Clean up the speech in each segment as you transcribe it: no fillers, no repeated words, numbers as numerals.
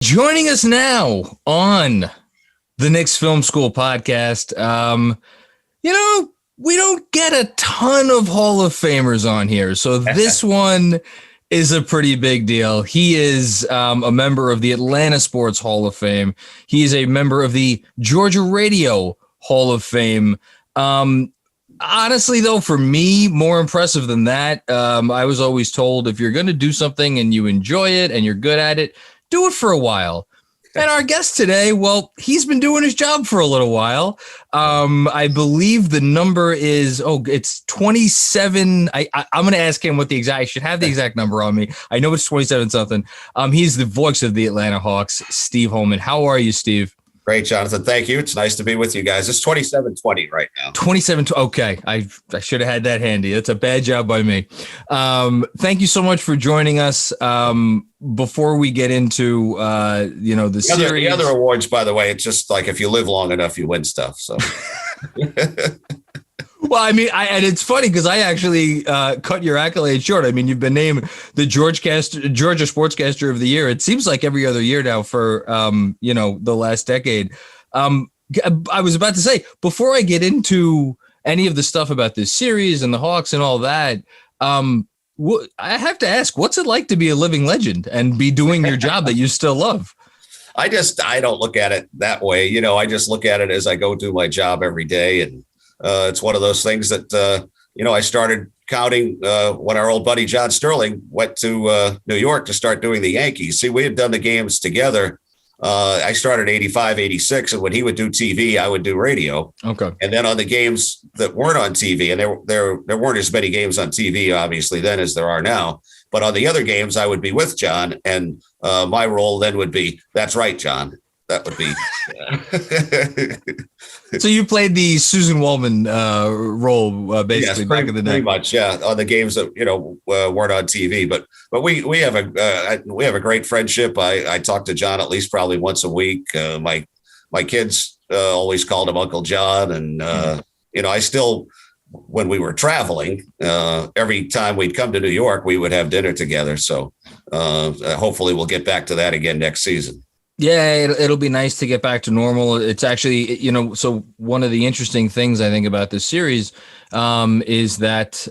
Joining us now on the Knicks Film School Podcast, we don't get a ton of Hall of Famers on here, so this one is a pretty big deal. He is a member of the Atlanta Sports Hall of Fame. He is a member of the Georgia Radio Hall of Fame. Honestly, though, for me, more impressive than that, I was always told if you're going to do something and you enjoy it and you're good at it, do it for a while. And our guest today, well, he's been doing his job for a little while. I believe the number is, it's 27. I'm going to ask him what the exact, I should have the exact number on me. I know it's 27 something. He's the voice of the Atlanta Hawks, Steve Holman. How are you, Steve? Great, Jonathan. Thank you. It's nice to be with you guys. It's 27-20 right now. 27. Okay. I should have had that handy. That's a bad job by me. Thank you so much for joining us. Before we get into, the series. The other awards, by the way, it's just like if you live long enough, you win stuff. So. Well, I mean, and it's funny because I actually cut your accolade short. I mean, you've been named the Georgia Sportscaster of the Year. It seems like every other year now for, the last decade. I was about to say, before I get into any of the stuff about this series and the Hawks and all that, I have to ask, what's it like to be a living legend and be doing your job that you still love? I don't look at it that way. I just look at it as I go do my job every day. And it's one of those things that, I started counting when our old buddy John Sterling went to New York to start doing the Yankees. See, we had done the games together. I started 85, 86, and when he would do TV, I would do radio. Okay. And then on the games that weren't on TV, and there weren't as many games on TV, obviously, then as there are now. But on the other games, I would be with John, and my role then would be, that's right, John. That would be. So you played the Susan Waldman role basically back in the day. Pretty much, yeah, on the games that weren't on TV. But we have a great friendship. I talk to John at least probably once a week. My kids always called him Uncle John, and I still, when we were traveling, every time we'd come to New York, we would have dinner together. So hopefully we'll get back to that again next season. Yeah, it'll be nice to get back to normal. It's actually, so one of the interesting things I think about this series is that,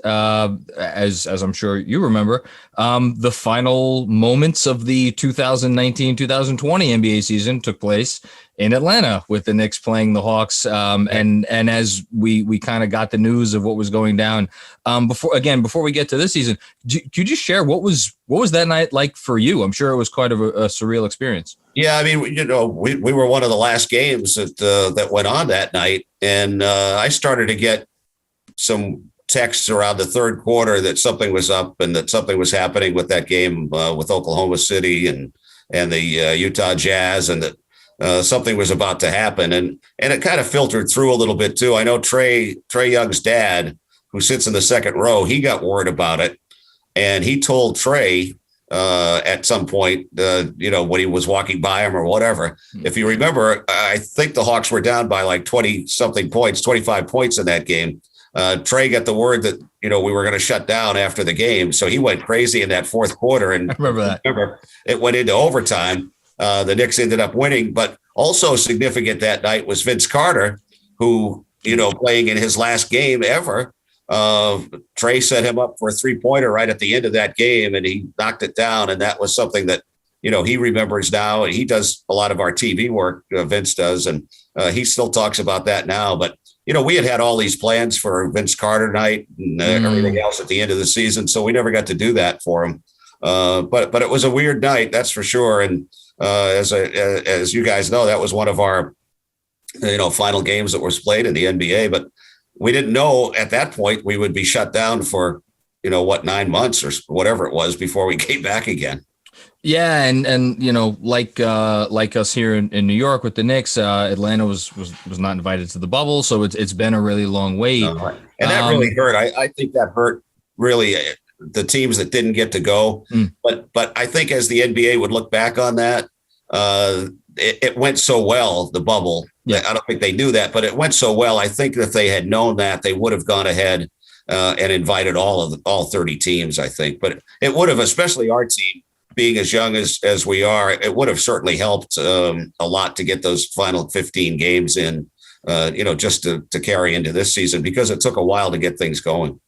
as I'm sure you remember, the final moments of the 2019-2020 NBA season took place in Atlanta with the Knicks playing the Hawks. And as we kind of got the news of what was going down, before we get to this season, could you just share what was that night like for you? I'm sure it was quite a surreal experience. Yeah, I mean, we were one of the last games that went on that night, and I started to get some texts around the third quarter that something was up and that something was happening with that game with Oklahoma City and the Utah Jazz, and that something was about to happen, and it kind of filtered through a little bit too. I know Trae Young's dad, who sits in the second row, he got word about it, and he told Trae at some point, when he was walking by him or whatever. If you remember, I think the Hawks were down by like 20-something points, 25 points in that game. Trae got the word that, we were going to shut down after the game. So he went crazy in that fourth quarter. And I remember it went into overtime. The Knicks ended up winning. But also significant that night was Vince Carter, who, playing in his last game ever, Trae set him up for a 3-pointer right at the end of that game, and he knocked it down. And that was something that, he remembers now. And he does a lot of our TV work, Vince does, and he still talks about that now. But, we had all these plans for Vince Carter night and everything else at the end of the season, so we never got to do that for him. But it was a weird night, that's for sure. And as you guys know, that was one of our, final games that was played in the NBA. But we didn't know at that point we would be shut down for, 9 months or whatever it was before we came back again. Yeah, and like us here in New York with the Knicks, Atlanta was not invited to the bubble, so it's been a really long wait. And that really hurt. I think that hurt really the teams that didn't get to go. But I think as the NBA would look back on that, it went so well, the bubble. Yeah. I don't think they knew that, but it went so well. I think if they had known that, they would have gone ahead and invited all 30 teams, I think. But it would have, especially our team, being as young as we are, it would have certainly helped a lot to get those final 15 games in, just to carry into this season, because it took a while to get things going.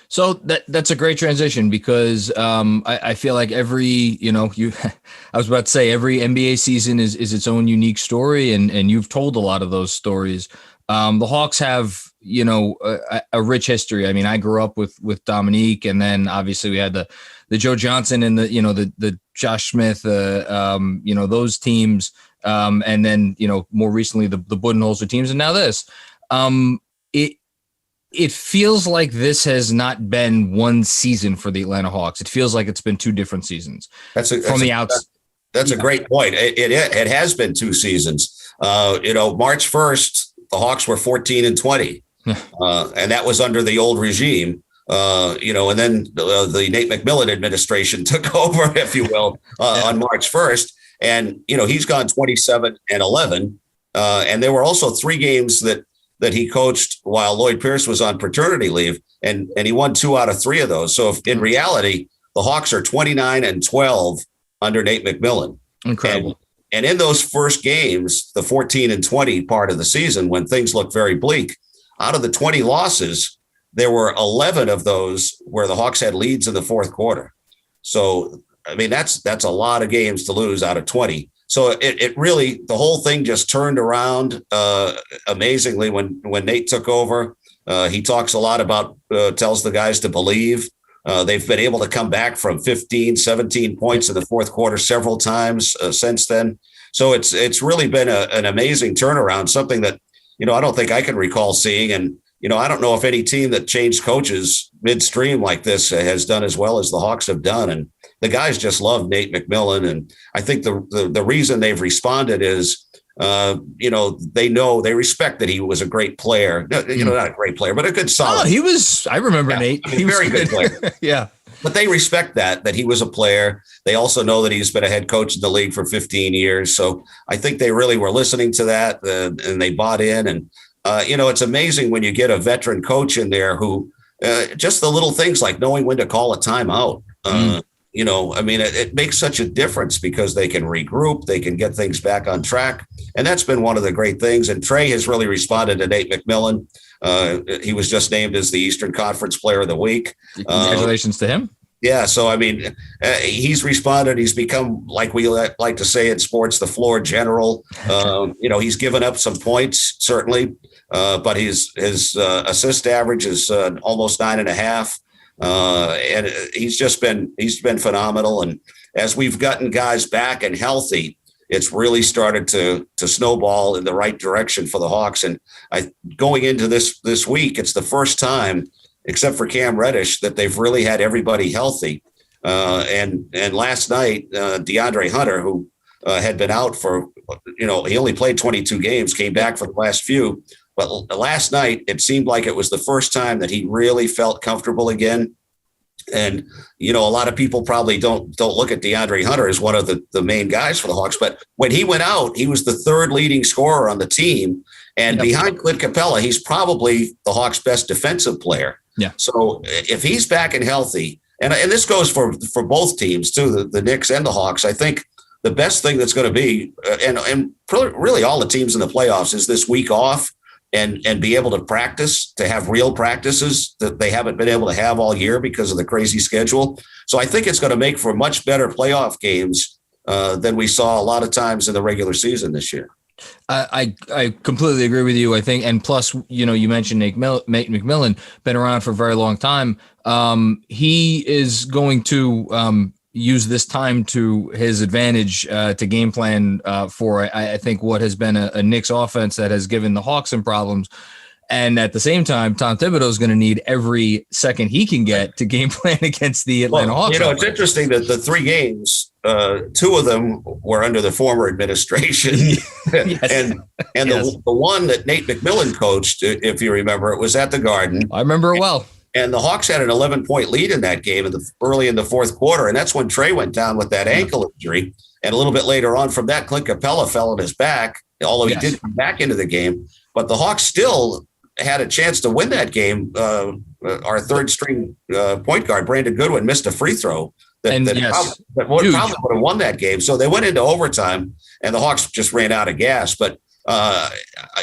So that's a great transition, because I feel like every, I was about to say every NBA season is its own unique story, and you've told a lot of those stories. The Hawks have, a rich history. I mean, I grew up with Dominique, and then obviously we had the Joe Johnson and the Josh Smith, those teams. And then, more recently the Budenholzer teams, and now this. It feels like this has not been one season for the Atlanta Hawks. It feels like it's been two different seasons. That's a great point. It has been two seasons. March 1st, the Hawks were 14-20, and that was under the old regime. And then the Nate McMillan administration took over, if you will, on March 1st. And, he's gone 27-11. And there were also 3 games that he coached while Lloyd Pierce was on paternity leave, and he won 2 out of 3 of those. So in reality, the Hawks are 29-12 under Nate McMillan. Incredible. And in those first games, the 14-20 part of the season, when things looked very bleak, out of the 20 losses, there were 11 of those where the Hawks had leads in the fourth quarter. So, I mean, that's a lot of games to lose out of 20. So it really, the whole thing just turned around amazingly when Nate took over. He talks a lot about, tells the guys to believe. They've been able to come back from 15, 17 points in the fourth quarter several times since then. So it's really been an amazing turnaround, something that, I don't think I can recall seeing. And, I don't know if any team that changed coaches midstream like this has done as well as the Hawks have done. And the guys just love Nate McMillan. And I think the reason they've responded is, they respect that he was a great player. Not a great player, but a good solid. Oh, I remember Nate. He was a very good player. Yeah. But they respect that he was a player. They also know that he's been a head coach in the league for 15 years. So I think they really were listening to that and they bought in. And, it's amazing when you get a veteran coach in there who just the little things like knowing when to call a timeout. It makes such a difference because they can regroup, they can get things back on track. And that's been one of the great things. And Trey has really responded to Nate McMillan. He was just named as the Eastern Conference Player of the Week. Congratulations to him. Yeah. So, he's responded. He's become, like we like to say in sports, the floor general. He's given up some points, certainly, but his assist average is almost 9.5. And he's been phenomenal. And as we've gotten guys back and healthy, it's really started to snowball in the right direction for the Hawks. And going into this week, it's the first time, except for Cam Reddish, that they've really had everybody healthy. And last night, DeAndre Hunter, who had been out for, he only played 22 games, came back for the last few. But last night, it seemed like it was the first time that he really felt comfortable again. And, a lot of people probably don't look at DeAndre Hunter as one of the main guys for the Hawks. But when he went out, he was the third leading scorer on the team. And behind Clint Capela, he's probably the Hawks' best defensive player. Yeah. So if he's back and healthy, and this goes for both teams, too, the Knicks and the Hawks, I think the best thing that's going to be, and really all the teams in the playoffs, is this week off. And be able to practice, to have real practices that they haven't been able to have all year because of the crazy schedule. So I think it's going to make for much better playoff games than we saw a lot of times in the regular season this year. I completely agree with you. I think, and plus, you mentioned Nate McMillan, been around for a very long time. He is going to use this time to his advantage to game plan for, I think, what has been a Knicks offense that has given the Hawks some problems. And at the same time, Tom Thibodeau is going to need every second he can get to game plan against the Atlanta Hawks. It's interesting that the 3 games, 2 of them were under the former administration. Yes. And the one that Nate McMillan coached, if you remember, it was at the Garden. I remember it well. And the Hawks had an 11-point lead in that game early in the fourth quarter. And that's when Trey went down with that ankle injury. And a little bit later on from that, Clint Capela fell on his back, although he did come back into the game. But the Hawks still had a chance to win that game. Our third string point guard, Brandon Goodwin, missed a free throw Yes, probably would have won that game. So they went into overtime, and the Hawks just ran out of gas. But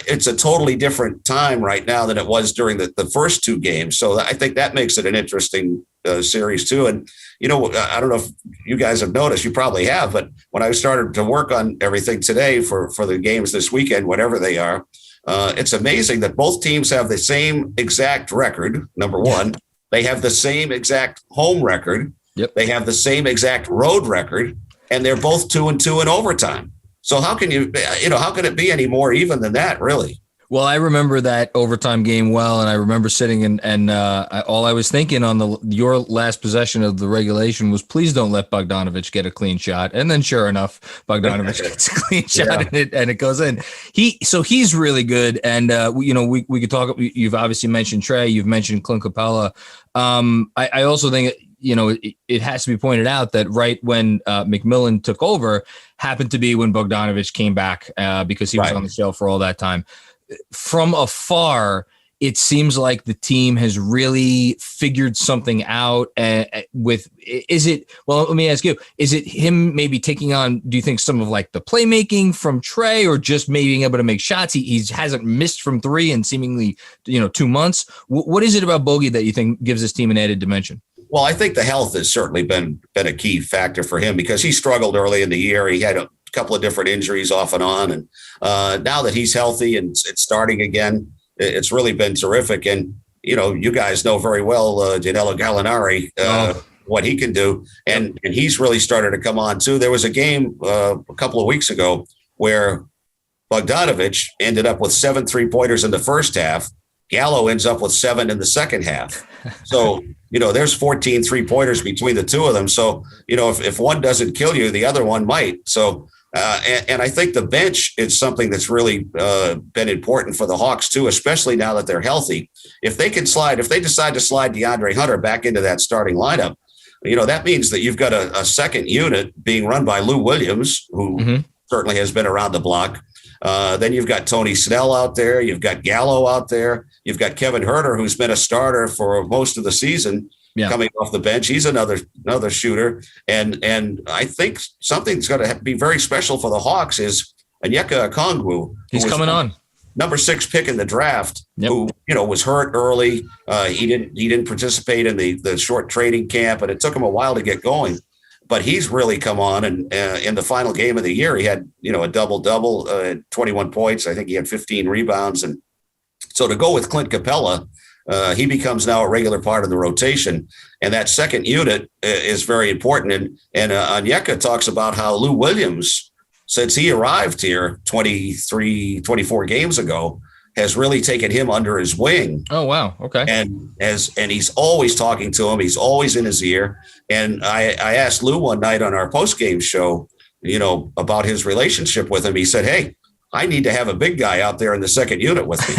it's a totally different time right now than it was during the first two games. So I think that makes it an interesting series too. And, I don't know if you guys have noticed, you probably have, but when I started to work on everything today for the games this weekend, whatever they are, it's amazing that both teams have the same exact record. Number one, they have the same exact home record. Yep. They have the same exact road record, and they're both 2-2 in overtime. So how can how can it be any more even than that, really? Well, I remember that overtime game well, and I remember sitting and all I was thinking on your last possession of the regulation was, please don't let Bogdanović get a clean shot. And then sure enough, Bogdanović gets a clean shot and it goes in. He's really good. And, we could talk, you've obviously mentioned Trey, you've mentioned Clint Capela. I also think, it has to be pointed out that right when McMillan took over happened to be when Bogdanović came back because he was on the shelf for all that time. From afar, it seems like the team has really figured something out let me ask you, is it him maybe taking on, do you think, some of like the playmaking from Trey, or just maybe being able to make shots? He hasn't missed from three in seemingly, 2 months. What is it about Bogey that you think gives this team an added dimension? Well, I think the health has certainly been a key factor for him, because he struggled early in the year. He had a couple of different injuries off and on. And now that he's healthy and it's starting again, it's really been terrific. And, you guys know very well Danilo Gallinari, what he can do. And he's really started to come on too. There was a game a couple of weeks ago where Bogdanović ended up with 7 3-pointers in the first half. Gallo ends up with 7 in the second half. So, there's 14 3-pointers between the two of them. So, if one doesn't kill you, the other one might. So, and I think the bench is something that's really been important for the Hawks too, especially now that they're healthy. If they decide to slide DeAndre Hunter back into that starting lineup, that means that you've got a second unit being run by Lou Williams, who certainly has been around the block. Then you've got Tony Snell out there. You've got Gallo out there. You've got Kevin Huerter, who's been a starter for most of the season, coming off the bench. He's another shooter. And I think something that's going to be very special for the Hawks is Onyeka Okongwu. He's coming on. Number 6 pick in the draft, who, was hurt early. He didn't participate in the short training camp, and it took him a while to get going. But he's really come on, and in the final game of the year, he had, a double-double, 21 points. I think he had 15 rebounds. And so to go with Clint Capela, he becomes now a regular part of the rotation. And that second unit is very important. And Onyeka talks about how Lou Williams, since he arrived here 24 games ago, has really taken him under his wing. Oh, wow. Okay. And he's always talking to him. He's always in his ear. And I asked Lou one night on our post-game show, about his relationship with him. He said, "Hey, I need to have a big guy out there in the second unit with me.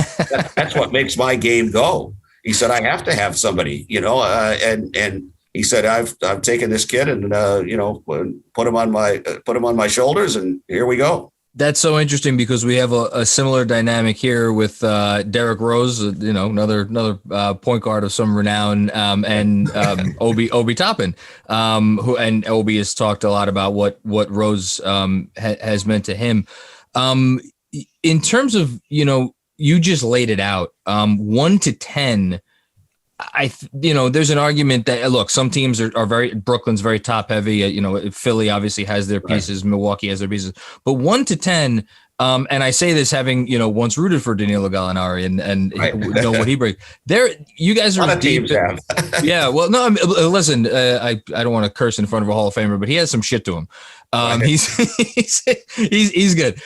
That's what makes my game go." He said, "I have to have somebody, and he said, I've taken this kid and, put him on my shoulders, and here we go." That's so interesting, because we have a similar dynamic here with Derrick Rose, another point guard of some renown, and Obi Toppin, who, and Obi has talked a lot about what Rose has meant to him. In terms of, you just laid it out, 1 to 10. There's an argument that, look, some teams are Brooklyn's very top heavy. Philly obviously has their pieces. Right. Milwaukee has their pieces, but 1 to 10. And I say this having, once rooted for Danilo Gallinari and know what he brings there. You guys are deep. Yeah. Well, no, listen, I don't want to curse in front of a Hall of Famer, but he has some shit to him. He's good.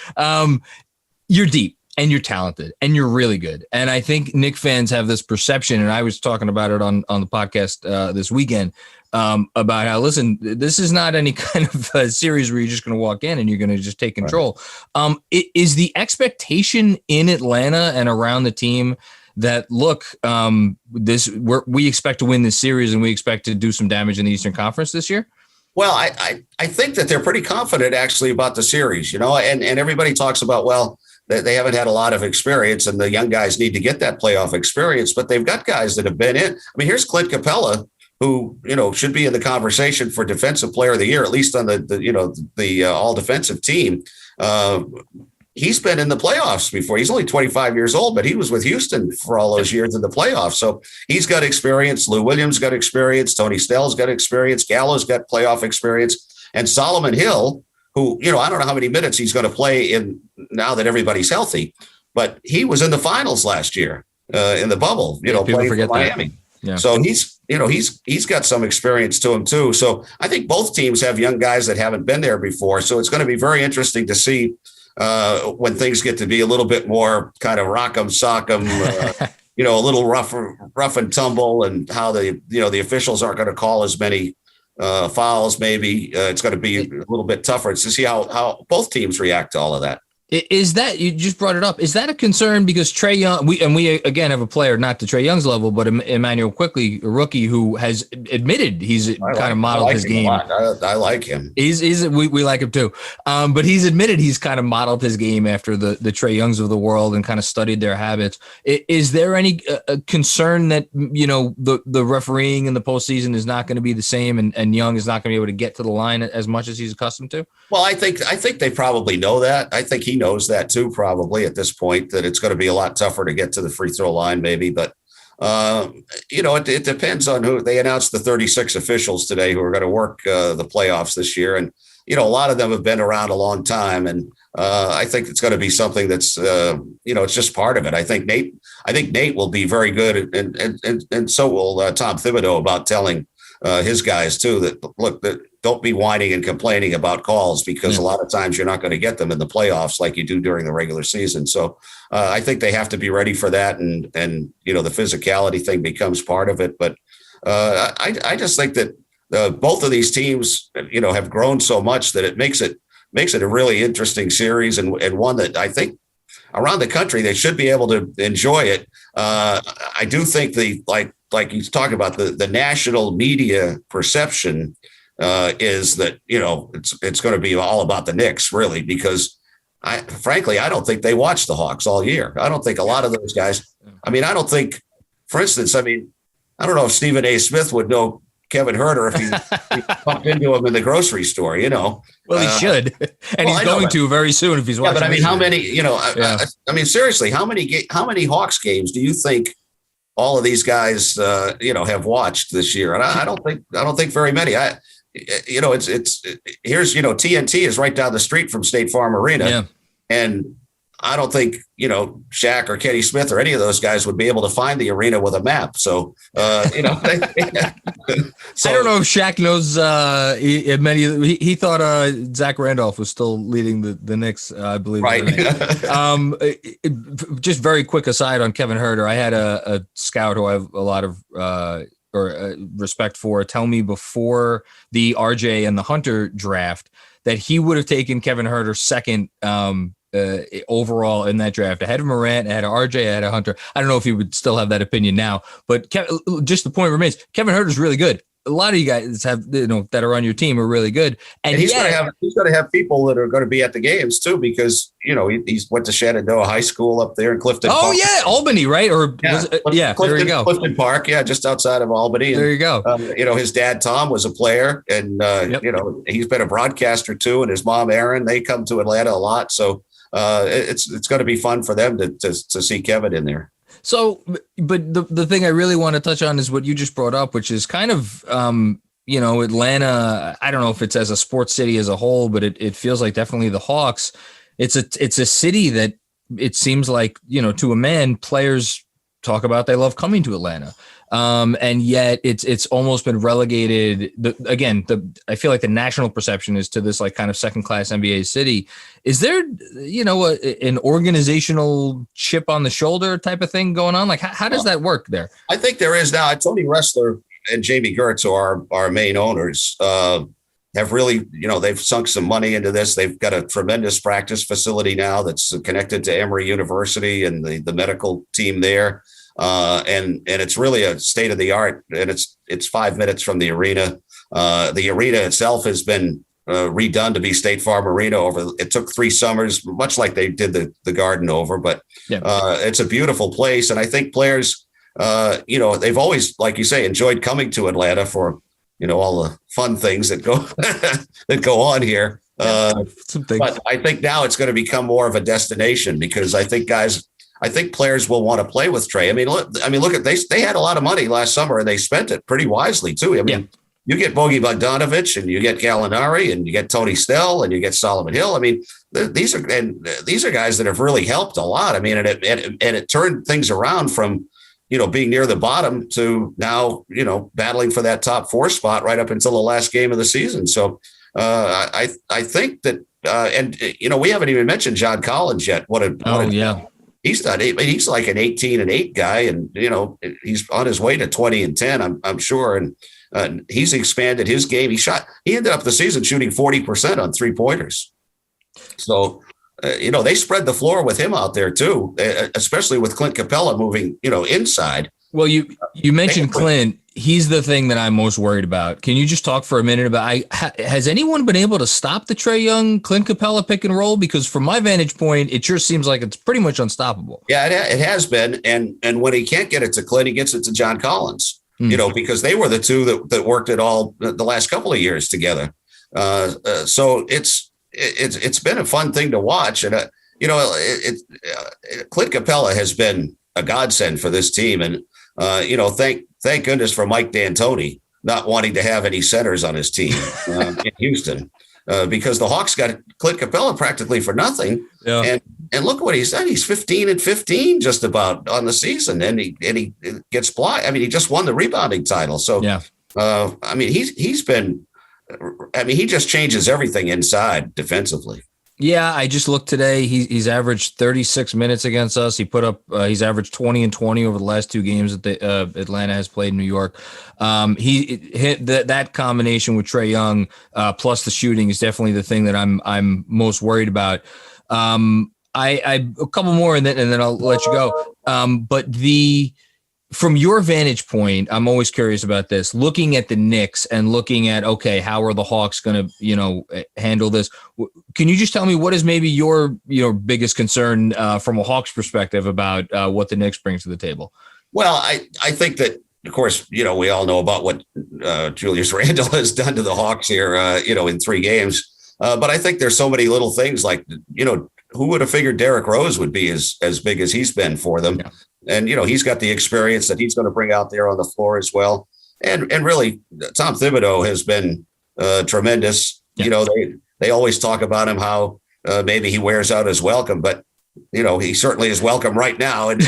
You're deep. And you're talented and you're really good. And I think Knicks fans have this perception, and I was talking about it on the podcast this weekend about how, listen, this is not any kind of series where you're just going to walk in and you're going to just take control. Right. Is the expectation in Atlanta and around the team that, look, we expect to win this series and we expect to do some damage in the Eastern Conference this year? Well, I think that they're pretty confident actually about the series, and everybody talks about, well, they haven't had a lot of experience, and the young guys need to get that playoff experience, but they've got guys that have been in. I mean, here's Clint Capela, who, should be in the conversation for Defensive Player of the Year, at least on the all defensive team. He's been in the playoffs before. He's only 25 years old, but he was with Houston for all those years in the playoffs. So he's got experience. Lou Williams got experience. Tony Snell's got experience. Gallo's got playoff experience. And Solomon Hill, who, I don't know how many minutes he's going to play in now that everybody's healthy, but he was in the finals last year in the bubble, playing for Miami. Yeah. So he's got some experience to him too. So I think both teams have young guys that haven't been there before. So it's going to be very interesting to see when things get to be a little bit more kind of rock'em sock'em, a little rough and tumble, and how the officials aren't going to call as many fouls. Maybe it's going to be a little bit tougher to see how both teams react to all of that. Is that, you just brought it up, is that a concern? Because Trae Young, we again have a player not to Trae Young's level, but Emmanuel Quickly, a rookie who has admitted he's kind of modeled his game. I like him. We like him too. But he's admitted he's kind of modeled his game after the Trae Youngs of the world and kind of studied their habits. Is there any concern that, the refereeing in the postseason is not going to be the same and Young is not going to be able to get to the line as much as he's accustomed to? Well, I think they probably know that. I think he knows that too, probably at this point, that it's going to be a lot tougher to get to the free throw line, maybe. But, it depends on who. They announced the 36 officials today who are going to work the playoffs this year. And, a lot of them have been around a long time. And I think it's going to be something that's, it's just part of it. I think Nate will be very good. And so will Tom Thibodeau about telling his guys too, that don't be whining and complaining about calls, because a lot of times you're not going to get them in the playoffs like you do during the regular season. So I think they have to be ready for that. And the physicality thing becomes part of it. But I just think that both of these teams, have grown so much that it makes it a really interesting series, and one that I think around the country, they should be able to enjoy it. I do think like he's talking about the national media perception is that, it's going to be all about the Knicks, really, because frankly, I don't think they watch the Hawks all year. I don't think a lot of those guys, I don't think, for instance, I don't know if Stephen A. Smith would know Kevin Huerter if he bumped into him in the grocery store, Well, he should. And he's going to very soon if he's watching. Yeah, but how many, seriously, how many Hawks games do you think all of these guys, have watched this year? And I don't think very many. It's here's, TNT is right down the street from State Farm Arena. Yeah. And I don't think, Shaq or Kenny Smith or any of those guys would be able to find the arena with a map. So, so I don't know if Shaq knows he thought Zach Randolph was still leading the Knicks, I believe. Right. Just very quick aside on Kevin Huerter. I had a scout who I have a lot of respect for tell me before the RJ and the Hunter draft that he would have taken Kevin Huerter second overall in that draft, ahead of Morant, ahead of RJ, ahead of Hunter. I don't know if he would still have that opinion now, but just the point remains, Kevin Huerter is really good. A lot of you guys have, that are on your team are really good. And he's going to have people that are going to be at the games too, because, he's went to Shenandoah High School up there in Clifton Park. Oh yeah. Albany, right? Or Clifton, there you go. Clifton Park. Yeah. Just outside of Albany. And, there you go. His dad, Tom, was a player, and, he's been a broadcaster too. And his mom, Erin, they come to Atlanta a lot. So it's going to be fun for them to see Kevin in there. So, but the thing I really want to touch on is what you just brought up, which is kind of, Atlanta. I don't know if it's as a sports city as a whole, but it feels like definitely the Hawks. It's a city that it seems like, to a man, players talk about they love coming to Atlanta. And yet it's almost been relegated. I feel like the national perception is to this like kind of second class NBA city. Is there, an organizational chip on the shoulder type of thing going on? Like how does that work there? I think there is now. Tony Ressler and Jamie Gertz, who are our main owners, have really, they've sunk some money into this. They've got a tremendous practice facility now that's connected to Emory University and the medical team there. And it's really a state of the art, and it's 5 minutes from the arena. The arena itself has been redone to be State Farm Arena it took 3 summers, much like they did the Garden over, but it's a beautiful place. And I think players, they've always, like you say, enjoyed coming to Atlanta for, all the fun things that go that go on here. But I think now it's going to become more of a destination because I think players will want to play with Trey. I mean, look at they had a lot of money last summer and they spent it pretty wisely too. I mean, you get Bogey Bogdanovic and you get Gallinari and you get Tony Snell and you get Solomon Hill. I mean, these are guys that have really helped a lot. I mean, and it turned things around from, being near the bottom to now, battling for that top 4 spot right up until the last game of the season. So I think that, we haven't even mentioned John Collins yet. He's done. He's like an 18-8 guy, and he's on his way to 20-10. I'm sure, and he's expanded his game. He ended up the season shooting 40% on 3-pointers. So, they spread the floor with him out there too, especially with Clint Capela moving, inside. Well, you mentioned Clint. He's the thing that I'm most worried about. Can you just talk for a minute about has anyone been able to stop the Trae Young, Clint Capela pick and roll? Because from my vantage point, it sure seems like it's pretty much unstoppable. Yeah, it has been. And when he can't get it to Clint, he gets it to John Collins, because they were the two that worked it all the last couple of years together. So it's been a fun thing to watch. And, Clint Capela has been a godsend for this team. And, thank goodness for Mike D'Antoni not wanting to have any centers on his team in Houston, because the Hawks got Clint Capela practically for nothing. Yeah. And look what he's done. He's 15-15 just about on the season. And he gets blocked. I mean, he just won the rebounding title. So, yeah. He just changes everything inside defensively. Yeah, I just looked today. He's averaged 36 minutes against us. He's averaged 20 and 20 over the last 2 games that Atlanta has played in New York. He hit that combination with Trae Young plus the shooting is definitely the thing that I'm most worried about. I a couple more and then I'll let you go. But from your vantage point, I'm always curious about this. Looking at the Knicks and looking at, okay, how are the Hawks going to, handle this? Can you just tell me what is maybe your biggest concern from a Hawks perspective about what the Knicks brings to the table? Well, I think that, of course, we all know about what Julius Randle has done to the Hawks here, in 3 games. But I think there's so many little things like, who would have figured Derrick Rose would be as big as he's been for them? Yeah. And, he's got the experience that he's going to bring out there on the floor as well. And really, Tom Thibodeau has been tremendous. Yeah. They always talk about him, how maybe he wears out his welcome, but, he certainly is welcome right now. And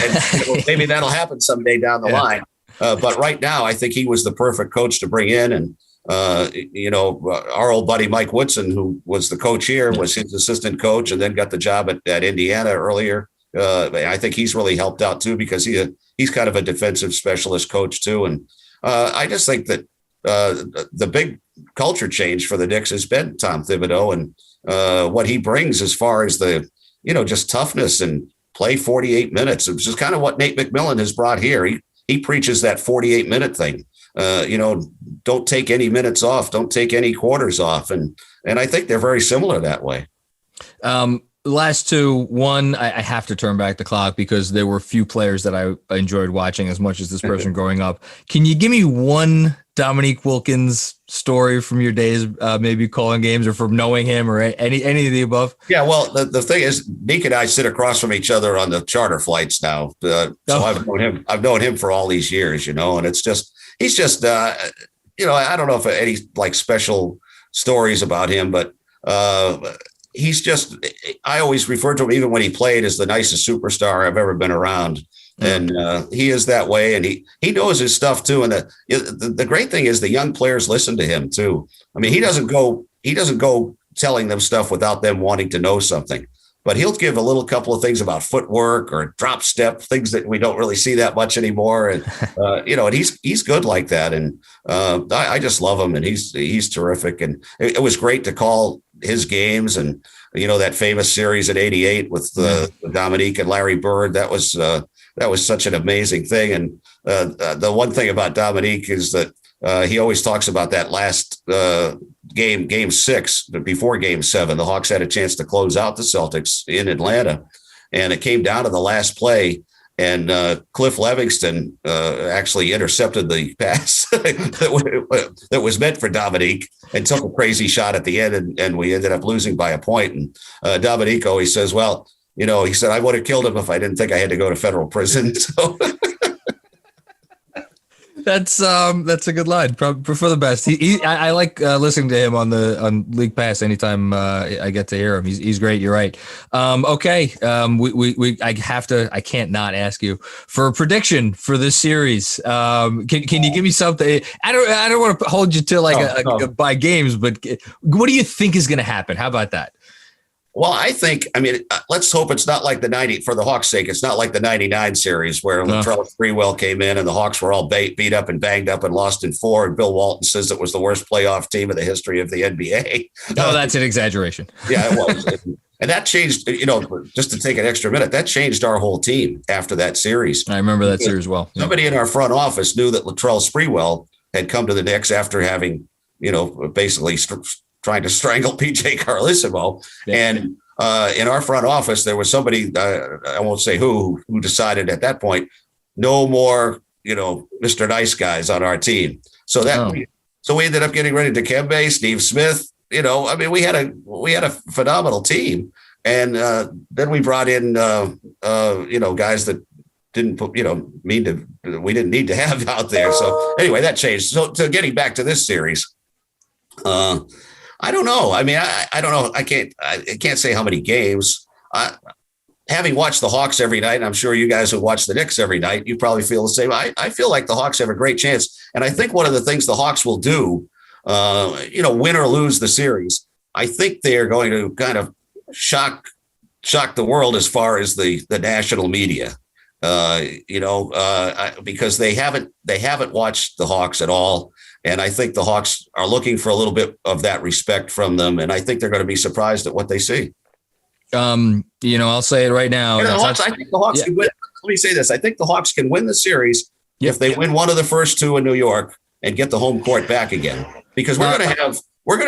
maybe that'll happen someday down the line. But right now, I think he was the perfect coach to bring in. And, our old buddy Mike Woodson, who was the coach here, was his assistant coach and then got the job at Indiana earlier. I think he's really helped out too, because he's kind of a defensive specialist coach too. And I just think that the big culture change for the Knicks has been Tom Thibodeau and what he brings as far as the, just toughness and play 48 minutes, which is kind of what Nate McMillan has brought here. He preaches that 48-minute thing. Don't take any minutes off. Don't take any quarters off. And I think they're very similar that way. Last 2, one, I have to turn back the clock because there were few players that I enjoyed watching as much as this person growing up. Can you give me one Dominique Wilkins story from your days, maybe calling games or from knowing him or any of the above? Yeah, well, the thing is, Nick and I sit across from each other on the charter flights now. So I've known him for all these years, and he's just, I don't know if any like special stories about him, but he's just, I always refer to him, even when he played, as the nicest superstar I've ever been around. And he is that way. And he knows his stuff too. And the great thing is the young players listen to him too. I mean, he doesn't go telling them stuff without them wanting to know something, but he'll give a little couple of things about footwork or drop step, things that we don't really see that much anymore. And, and he's good like that. And I just love him, and he's terrific. And it was great to call his games, and, that famous series at 88 with Dominique and Larry Bird. That was such an amazing thing. And the one thing about Dominique is that he always talks about that last game 6, before game 7. The Hawks had a chance to close out the Celtics in Atlanta, and it came down to the last play. and Cliff Levingston actually intercepted the pass that was meant for Dominique and took a crazy shot at the end, and we ended up losing by a point. And Dominique always says, well, he said, I would have killed him if I didn't think I had to go to federal prison. So That's a good line. For the best. I like listening to him on League Pass anytime I get to hear him. He's great. You're right. Okay. I can't not ask you for a prediction for this series. Can you give me something? I don't want to hold you to by games, but what do you think is going to happen? How about that? Well, let's hope it's not like for the Hawks' sake, it's not like the 99 series where Latrell Sprewell came in and the Hawks were all beat up and banged up and lost in 4. And Bill Walton says it was the worst playoff team in the history of the NBA. No, that's an exaggeration. Yeah, it was. And that changed, just to take an extra minute, that changed our whole team after that series. I remember that series well. Yeah. Somebody in our front office knew that Latrell Sprewell had come to the Knicks after having, basically trying to strangle PJ Carlesimo. Yeah. And in our front office, there was somebody, I won't say who decided at that point, no more, Mr. Nice Guys on our team. So we ended up getting rid of Dikembe, Steve Smith. We had a phenomenal team. And then we brought in, guys that didn't we didn't need to have out there. So anyway, that changed. So getting back to this series, I don't know. I don't know. I can't say how many games. Having watched the Hawks every night, and I'm sure you guys who watch the Knicks every night, you probably feel the same. I feel like the Hawks have a great chance. And I think one of the things the Hawks will do, win or lose the series, I think they are going to kind of shock the world as far as the national media, because they haven't watched the Hawks at all. And I think the Hawks are looking for a little bit of that respect from them. And I think they're going to be surprised at what they see. I'll say it right now. I think the Hawks can win. Let me say this. I think the Hawks can win the series if they win one of the first 2 in New York and get the home court back again, because we're going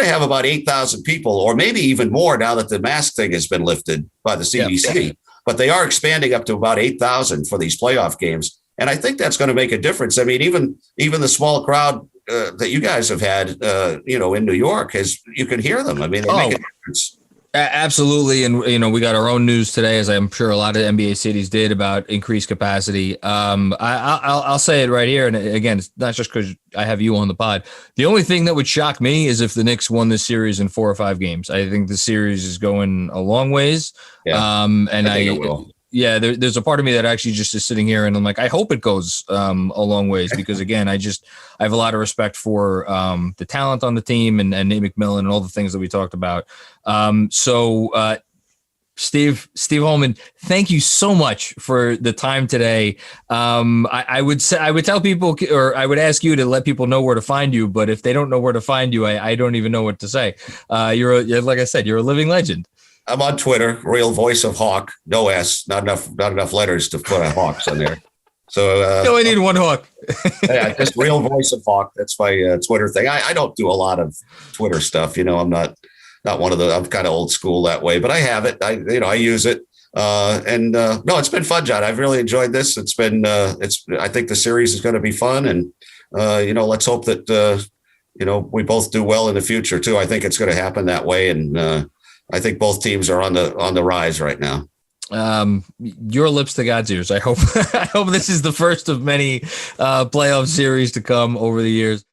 to have about 8,000 people, or maybe even more now that the mask thing has been lifted by the CDC. Yeah. But they are expanding up to about 8,000 for these playoff games. And I think that's going to make a difference. Even the small crowd that you guys have had, in New York, you can hear them. They make a difference. Absolutely. And, we got our own news today, as I'm sure a lot of NBA cities did, about increased capacity. I'll say it right here. And again, it's not just because I have you on the pod. The only thing that would shock me is if the Knicks won this series in 4 or 5 games. I think the series is going a long ways. Yeah, and I think it will. Yeah, there's a part of me that actually just is sitting here and I'm like, I hope it goes a long ways, because again, I have a lot of respect for the talent on the team and Nate McMillan and all the things that we talked about. Steve Holman, thank you so much for the time today. I would tell people, or I would ask you to let people know where to find you, but if they don't know where to find you, I don't even know what to say. Like I said, you're a living legend. I'm on Twitter, Real Voice of Hawk, no S, not enough letters to put a Hawks on there. So you only need one Hawk. Yeah, just Real Voice of Hawk. That's my Twitter thing. I don't do a lot of Twitter stuff. I'm not one of the. I'm kind of old school that way, but I have it. I use it. No, it's been fun, John. I've really enjoyed this. It's been. I think the series is going to be fun, and let's hope that we both do well in the future too. I think it's going to happen that way, and. I think both teams are on the rise right now. Your lips to God's ears. I hope this is the first of many playoff series to come over the years.